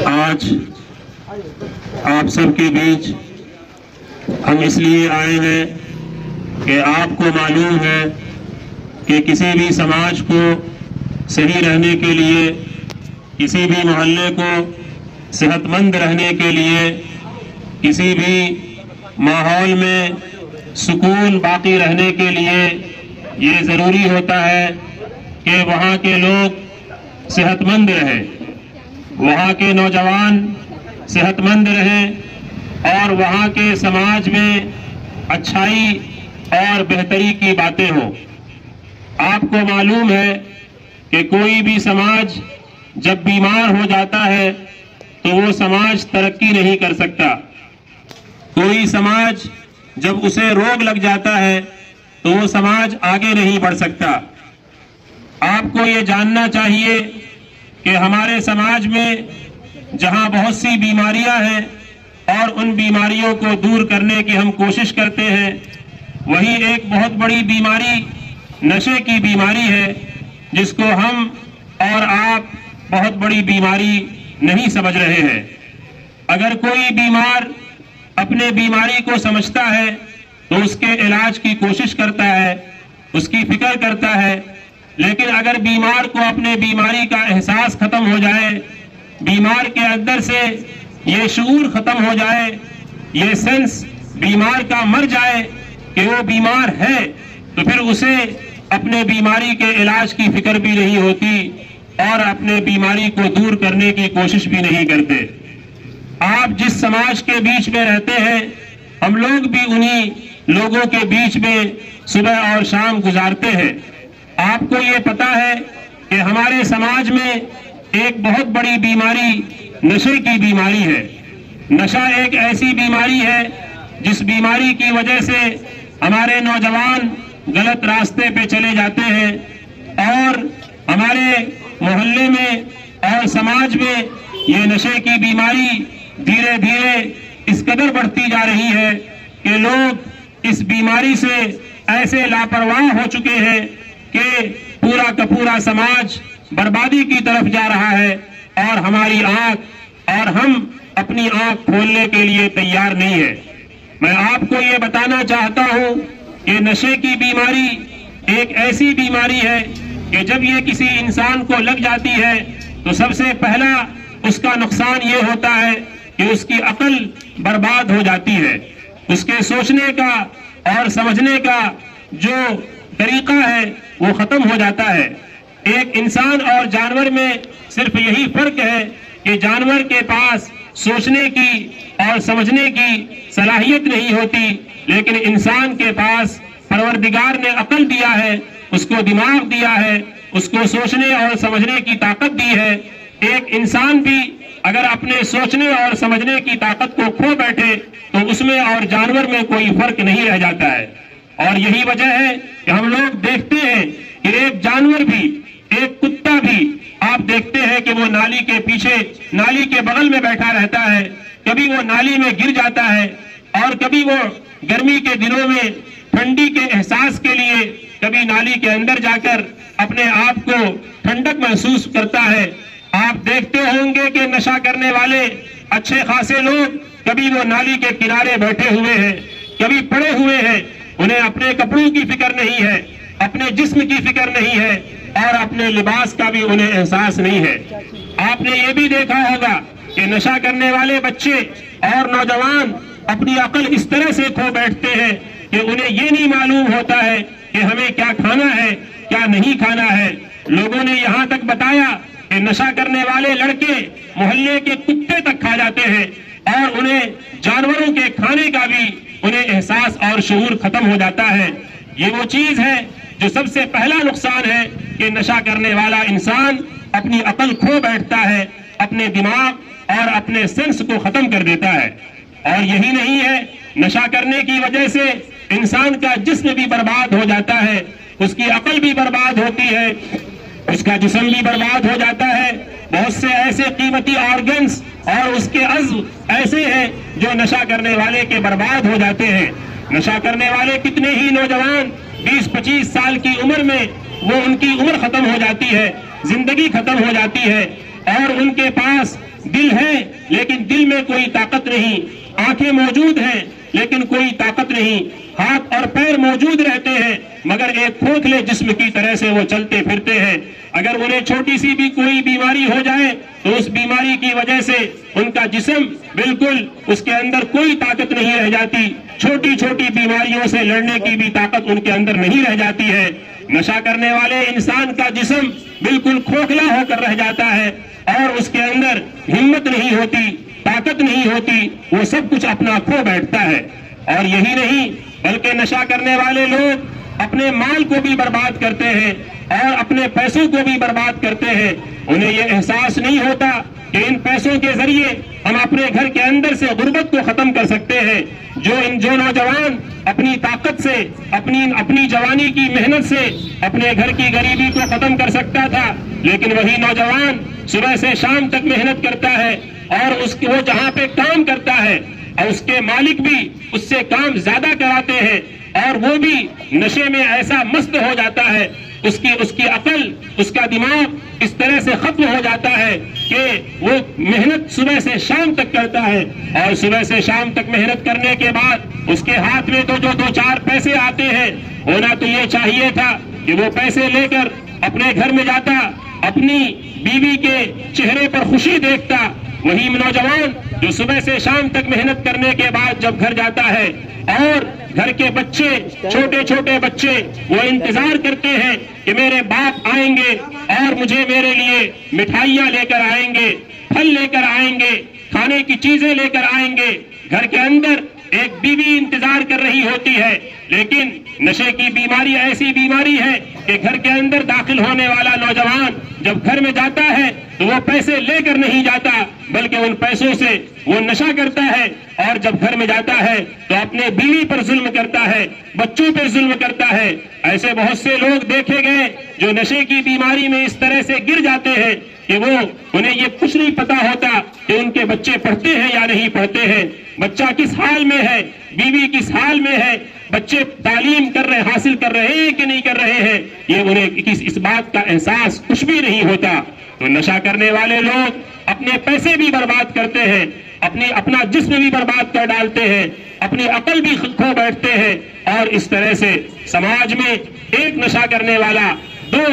آج آپ سب کے بیچ ہم اس لیے آئے ہیں کہ آپ کو معلوم ہے کہ کسی بھی سماج کو صحیح رہنے کے لیے، کسی بھی محلے کو صحت مند رہنے کے لیے، کسی بھی ماحول میں سکون باقی رہنے کے لیے یہ ضروری ہوتا ہے کہ وہاں کے لوگ صحت مند رہیں، وہاں کے نوجوان صحت مند رہیں اور وہاں کے سماج میں اچھائی اور بہتری کی باتیں ہوں۔ آپ کو معلوم ہے کہ کوئی بھی سماج جب بیمار ہو جاتا ہے تو وہ سماج ترقی نہیں کر سکتا۔ کوئی سماج جب اسے روگ لگ جاتا ہے تو وہ سماج آگے نہیں بڑھ سکتا۔ آپ کو یہ جاننا چاہیے کہ ہمارے سماج میں جہاں بہت سی بیماریاں ہیں اور ان بیماریوں کو دور کرنے کی ہم کوشش کرتے ہیں، وہی ایک بہت بڑی بیماری نشے کی بیماری ہے، جس کو ہم اور آپ بہت بڑی بیماری نہیں سمجھ رہے ہیں۔ اگر کوئی بیمار اپنے بیماری کو سمجھتا ہے تو اس کے علاج کی کوشش کرتا ہے، اس کی فکر کرتا ہے، لیکن اگر بیمار کو اپنے بیماری کا احساس ختم ہو جائے، بیمار کے اندر سے یہ شعور ختم ہو جائے، یہ سینس بیمار کا مر جائے کہ وہ بیمار ہے، تو پھر اسے اپنے بیماری کے علاج کی فکر بھی نہیں ہوتی اور اپنے بیماری کو دور کرنے کی کوشش بھی نہیں کرتے۔ آپ جس سماج کے بیچ میں رہتے ہیں، ہم لوگ بھی انہی لوگوں کے بیچ میں صبح اور شام گزارتے ہیں۔ آپ کو یہ پتا ہے کہ ہمارے سماج میں ایک بہت بڑی بیماری نشے کی بیماری ہے۔ نشہ ایک ایسی بیماری ہے جس بیماری کی وجہ سے ہمارے نوجوان غلط راستے پہ چلے جاتے ہیں اور ہمارے محلے میں اور سماج میں یہ نشے کی بیماری دھیرے دھیرے اس قدر بڑھتی جا رہی ہے کہ لوگ اس بیماری سے ایسے لاپرواہ ہو چکے ہیں کہ پورا کا پورا سماج بربادی کی طرف جا رہا ہے اور ہماری آنکھ اور ہم اپنی آنکھ کھولنے کے لیے تیار نہیں ہے۔ میں آپ کو یہ بتانا چاہتا ہوں کہ نشے کی بیماری ایک ایسی بیماری ہے کہ جب یہ کسی انسان کو لگ جاتی ہے تو سب سے پہلا اس کا نقصان یہ ہوتا ہے کہ اس کی عقل برباد ہو جاتی ہے، اس کے سوچنے کا اور سمجھنے کا جو طریقہ ہے وہ ختم ہو جاتا ہے۔ ایک انسان اور جانور میں صرف یہی فرق ہے کہ جانور کے پاس سوچنے کی اور سمجھنے کی صلاحیت نہیں ہوتی، لیکن انسان کے پاس پروردگار نے عقل دیا ہے، اس کو دماغ دیا ہے، اس کو سوچنے اور سمجھنے کی طاقت دی ہے۔ ایک انسان بھی اگر اپنے سوچنے اور سمجھنے کی طاقت کو کھو بیٹھے تو اس میں اور جانور میں کوئی فرق نہیں رہ جاتا ہے۔ اور یہی وجہ ہے کہ ہم لوگ دیکھتے ہیں کہ ایک جانور بھی، ایک کتا بھی، آپ دیکھتے ہیں کہ وہ نالی کے پیچھے، نالی کے بغل میں بیٹھا رہتا ہے، کبھی وہ نالی میں گر جاتا ہے اور کبھی وہ گرمی کے دنوں میں ٹھنڈی کے احساس کے لیے کبھی نالی کے اندر جا کر اپنے آپ کو ٹھنڈک محسوس کرتا ہے۔ آپ دیکھتے ہوں گے کہ نشہ کرنے والے اچھے خاصے لوگ کبھی وہ نالی کے کنارے بیٹھے ہوئے ہیں، کبھی پڑے ہوئے ہیں، انہیں اپنے کپڑوں کی فکر نہیں ہے، اپنے جسم کی فکر نہیں ہے اور اپنے لباس کا بھی انہیں احساس نہیں ہے۔ آپ نے یہ بھی دیکھا ہوگا کہ نشہ کرنے والے بچے اور نوجوان اپنی عقل اس طرح سے کھو بیٹھتے ہیں کہ انہیں یہ نہیں معلوم ہوتا ہے کہ ہمیں کیا کھانا ہے، کیا نہیں کھانا ہے۔ لوگوں نے یہاں تک بتایا کہ نشہ کرنے والے لڑکے محلے کے کتے تک کھا جاتے ہیں اور انہیں جانوروں کے کھانے کا بھی انہیں احساس اور شعور ختم ہو جاتا ہے۔ یہ وہ چیز ہے جو سب سے پہلا نقصان ہے کہ نشہ کرنے والا انسان اپنی عقل کھو بیٹھتا ہے، اپنے دماغ اور اپنے سینس کو ختم کر دیتا ہے۔ اور یہی نہیں ہے، نشہ کرنے کی وجہ سے انسان کا جسم بھی برباد ہو جاتا ہے، اس کی عقل بھی برباد ہوتی ہے، اس کا جسم بھی برباد ہو جاتا ہے۔ بہت سے ایسے قیمتی آرگنز اور اس کے عضو ایسے ہیں جو نشہ کرنے والے کے برباد ہو جاتے ہیں۔ نشہ کرنے والے کتنے ہی نوجوان 20-25 سال کی عمر میں وہ ان کی عمر ختم ہو جاتی ہے، زندگی ختم ہو جاتی ہے اور ان کے پاس دل ہے لیکن دل میں کوئی طاقت نہیں، آنکھیں موجود ہیں لیکن کوئی طاقت نہیں، ہاتھ اور پیر موجود رہتے ہیں مگر ایک کھوکھلے جسم کی طرح سے وہ چلتے پھرتے ہیں۔ اگر انہیں چھوٹی سی بھی کوئی بیماری ہو جائے تو اس بیماری کی وجہ سے ان کا جسم بالکل، اس کے اندر کوئی طاقت نہیں رہ جاتی، چھوٹی چھوٹی بیماریوں سے لڑنے کی بھی طاقت ان کے اندر نہیں رہ جاتی ہے۔ نشہ کرنے والے انسان کا جسم بالکل کھوکھلا ہو کر رہ جاتا ہے اور اس کے اندر ہمت نہیں ہوتی، طاقت نہیں ہوتی، وہ سب کچھ اپنا کھو بیٹھتا ہے۔ اور یہی نہیں بلکہ نشہ کرنے والے لوگ اپنے مال کو بھی برباد کرتے ہیں اور اپنے پیسوں کو بھی برباد کرتے ہیں۔ انہیں یہ احساس نہیں ہوتا کہ ان پیسوں کے ذریعے ہم اپنے گھر کے اندر سے غربت کو ختم کر سکتے ہیں۔ جو نوجوان اپنی طاقت سے، اپنی جوانی کی محنت سے اپنے گھر کی غریبی کو ختم کر سکتا تھا، لیکن وہی نوجوان صبح سے شام تک محنت کرتا ہے اور وہ جہاں پہ کام کرتا ہے اور اس کے مالک بھی اس سے کام زیادہ کراتے ہیں اور وہ بھی نشے میں ایسا مست ہو جاتا ہے، اس کی عقل، اس کا دماغ اس طرح سے ختم ہو جاتا ہے کہ وہ محنت صبح سے شام تک کرتا ہے اور صبح سے شام تک محنت کرنے کے بعد اس کے ہاتھ میں تو جو 2-4 پیسے آتے ہیں، ہونا تو یہ چاہیے تھا کہ وہ پیسے لے کر اپنے گھر میں جاتا، اپنی بیوی کے چہرے پر خوشی دیکھتا۔ وہی نوجوان جو صبح سے شام تک محنت کرنے کے بعد جب گھر جاتا ہے اور گھر کے بچے، چھوٹے چھوٹے بچے، وہ انتظار کرتے ہیں کہ میرے باپ آئیں گے اور مجھے میرے لیے مٹھائیاں لے کر آئیں گے، پھل لے کر آئیں گے، کھانے کی چیزیں لے کر آئیں گے۔ گھر کے اندر ایک بیوی انتظار کر رہی ہوتی ہے، لیکن نشے کی بیماری ایسی بیماری ہے کہ گھر کے اندر داخل ہونے والا نوجوان جب گھر میں جاتا ہے تو وہ پیسے لے کر نہیں جاتا بلکہ ان پیسوں سے وہ نشہ کرتا ہے، اور جب گھر میں جاتا ہے تو اپنے بیوی پر ظلم کرتا ہے، بچوں پر ظلم کرتا ہے۔ ایسے بہت سے لوگ دیکھے گئے جو نشے کی بیماری میں اس طرح سے گر جاتے ہیں کہ انہیں یہ کچھ نہیں پتا ہوتا کہ ان کے بچے پڑھتے ہیں یا نہیں پڑھتے ہیں، بچہ کس حال میں ہے، بیوی کس حال میں ہے، بچے تعلیم حاصل کر رہے ہیں کہ نہیں کر رہے ہیں، یہ انہیں اس بات کا احساس کچھ بھی نہیں ہوتا۔ تو نشہ کرنے والے لوگ اپنے پیسے بھی برباد کرتے ہیں، اپنا جسم بھی برباد کر ڈالتے ہیں، اپنی عقل بھی کھو بیٹھتے ہیں، اور اس طرح سے سماج میں ایک نشہ کرنے والا 2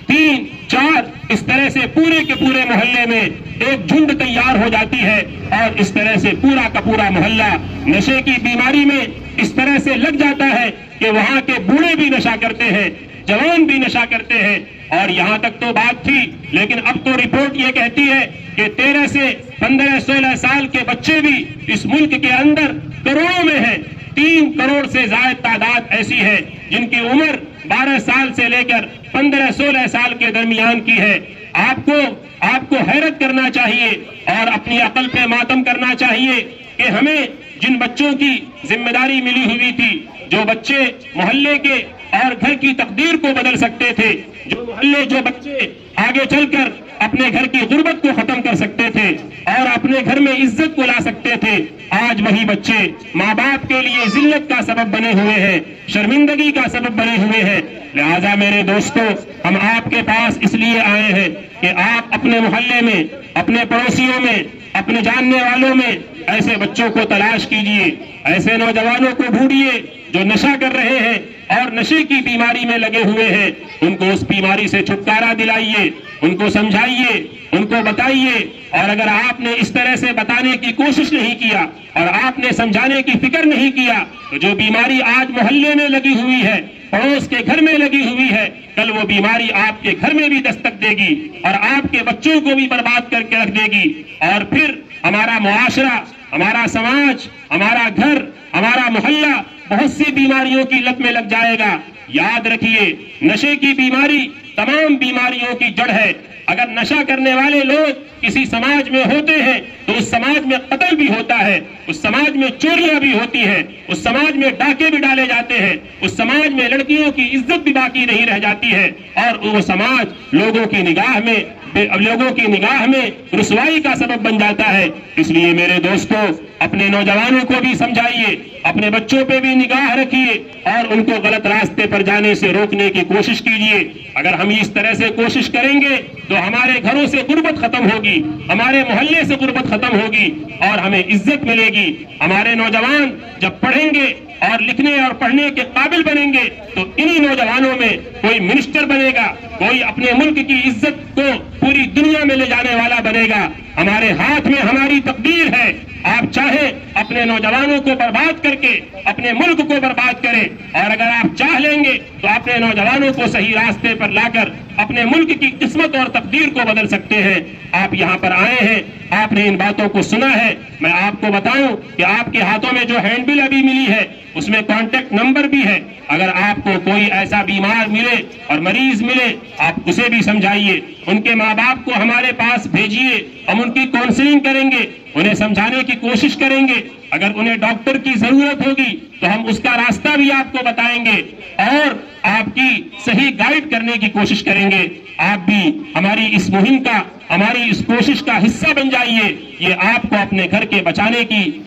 3 4 اس طرح سے پورے کے پورے محلے میں ایک جھنڈ تیار ہو جاتی ہے، اور اس طرح سے پورا کا پورا محلہ نشے کی بیماری میں اس طرح سے لگ جاتا ہے کہ وہاں کے بوڑھے بھی نشہ کرتے ہیں، جوان بھی نشہ کرتے ہیں۔ اور یہاں تک تو بات تھی، لیکن اب تو رپورٹ یہ کہتی ہے کہ 13 سے 15-16 سال کے بچے بھی اس ملک کے اندر کروڑوں میں ہیں۔ 3 کروڑ سے زائد تعداد ایسی ہے جن کی عمر 12 سال سے لے کر 15-16 سال کے درمیان کی ہے۔ آپ کو حیرت کرنا چاہیے اور اپنی عقل پہ ماتم کرنا چاہیے کہ ہمیں جن بچوں کی ذمہ داری ملی ہوئی تھی، جو بچے محلے کے اور گھر کی تقدیر کو بدل سکتے تھے، جو بچے آگے چل کر اپنے گھر کی غربت کو ختم کر سکتے تھے اور اپنے گھر میں عزت کو لا سکتے تھے، آج وہی بچے ماں باپ کے لیے ذلت کا سبب بنے ہوئے ہیں، شرمندگی کا سبب بنے ہوئے ہیں۔ لہذا میرے دوستو، ہم آپ کے پاس اس لیے آئے ہیں کہ آپ اپنے محلے میں، اپنے پڑوسیوں میں، اپنے جاننے والوں میں ایسے بچوں کو تلاش کیجئے، ایسے نوجوانوں کو ڈھونڈیے جو نشہ کر رہے ہیں اور نشے کی بیماری میں لگے ہوئے ہیں، ان کو اس بیماری سے چھٹکارا دلائیے، ان کو سمجھائیے، ان کو بتائیے۔ اور اگر آپ نے اس طرح سے بتانے کی کوشش نہیں کیا اور آپ نے سمجھانے کی فکر نہیں کیا تو جو بیماری آج محلے میں لگی ہوئی ہے، پڑوس کے گھر میں لگی ہوئی ہے، کل وہ بیماری آپ کے گھر میں بھی دستک دے گی اور آپ کے بچوں کو بھی برباد کر کے رکھ دے گی، اور پھر ہمارا معاشرہ، ہمارا سماج، ہمارا گھر، ہمارا محلہ بہت سی بیماریوں کی لت میں لگ جائے گا۔ یاد رکھیے، نشے کی بیماری تمام بیماریوں کی جڑ ہے۔ اگر نشہ کرنے والے لوگ کسی سماج میں ہوتے ہیں تو اس سماج میں قتل بھی ہوتا ہے، اس سماج میں چوریاں بھی ہوتی ہیں، اس سماج میں ڈاکے بھی ڈالے جاتے ہیں، اس سماج میں لڑکیوں کی عزت بھی باقی نہیں رہ جاتی ہے، اور وہ سماج لوگوں کی نگاہ میں لوگوں کی نگاہ میں رسوائی کا سبب بن جاتا ہے. اس لیے میرے دوستوں اپنے نوجوانوں کو بھی سمجھائیے, اپنے بچوں پہ بھی نگاہ رکھیے اور ان کو غلط راستے پر جانے سے روکنے کی کوشش کیجیے. اگر ہم اس طرح سے کوشش کریں گے تو ہمارے گھروں سے غربت ختم ہوگی, ہمارے محلے سے غربت ختم ہوگی اور ہمیں عزت ملے گی. ہمارے نوجوان جب پڑھیں گے اور لکھنے اور پڑھنے کے قابل بنیں گے تو انہی نوجوانوں میں کوئی منسٹر بنے گا, کوئی اپنے ملک کی عزت کو پوری دنیا میں لے جانے والا بنے گا. ہمارے ہاتھ میں ہماری تقدیر ہے. آپ چاہیں اپنے نوجوانوں کو برباد کر کے اپنے ملک کو برباد کریں, اور اگر آپ چاہ لیں گے تو اپنے نوجوانوں کو صحیح راستے پر لا کر اپنے ملک کی قسمت اور تقدیر کو بدل سکتے ہیں. آپ یہاں پر آئے ہیں, آپ نے ان باتوں کو سنا ہے. میں آپ کو بتاؤں کہ آپ کے ہاتھوں میں جو ہینڈ بل ابھی ملی ہے اس میں کانٹیکٹ نمبر بھی ہے. اگر آپ کو کوئی ایسا بیمار ملے اور مریض ملے, آپ اسے بھی سمجھائیے, ان کے ماں باپ کو ہمارے پاس بھیجیے, ہم ان کی کاؤنسلنگ کریں گے, انہیں سمجھانے کی کوشش کریں گے. اگر انہیں ڈاکٹر کی ضرورت ہوگی تو ہم اس کا راستہ بھی آپ کو بتائیں گے اور آپ کی صحیح گائیڈ کرنے کی کوشش کریں گے. آپ بھی ہماری اس مہم کا, ہماری اس کوشش کا حصہ بن جائیے. یہ آپ کو اپنے گھر کے بچانے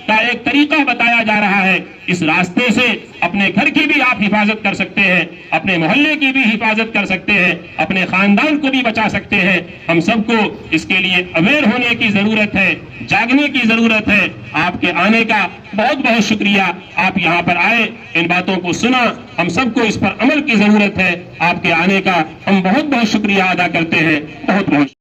کا ایک طریقہ بتایا جا رہا ہے. اس راستے سے اپنے گھر کی بھی آپ حفاظت کر سکتے ہیں, اپنے محلے کی بھی حفاظت کر سکتے ہیں, اپنے خاندان کو بھی بچا سکتے ہیں. ہم سب کو اس کے لیے اویئر ہونے کی ضرورت ہے, جاگنے کی ضرورت ہے. آپ کے آنے کا بہت بہت شکریہ. آپ یہاں پر آئے, ان باتوں کو سنا, ہم سب کو اس پر عمل کی ضرورت ہے. آپ کے آنے کا ہم بہت بہت شکریہ ادا کرتے ہیں. بہت بہت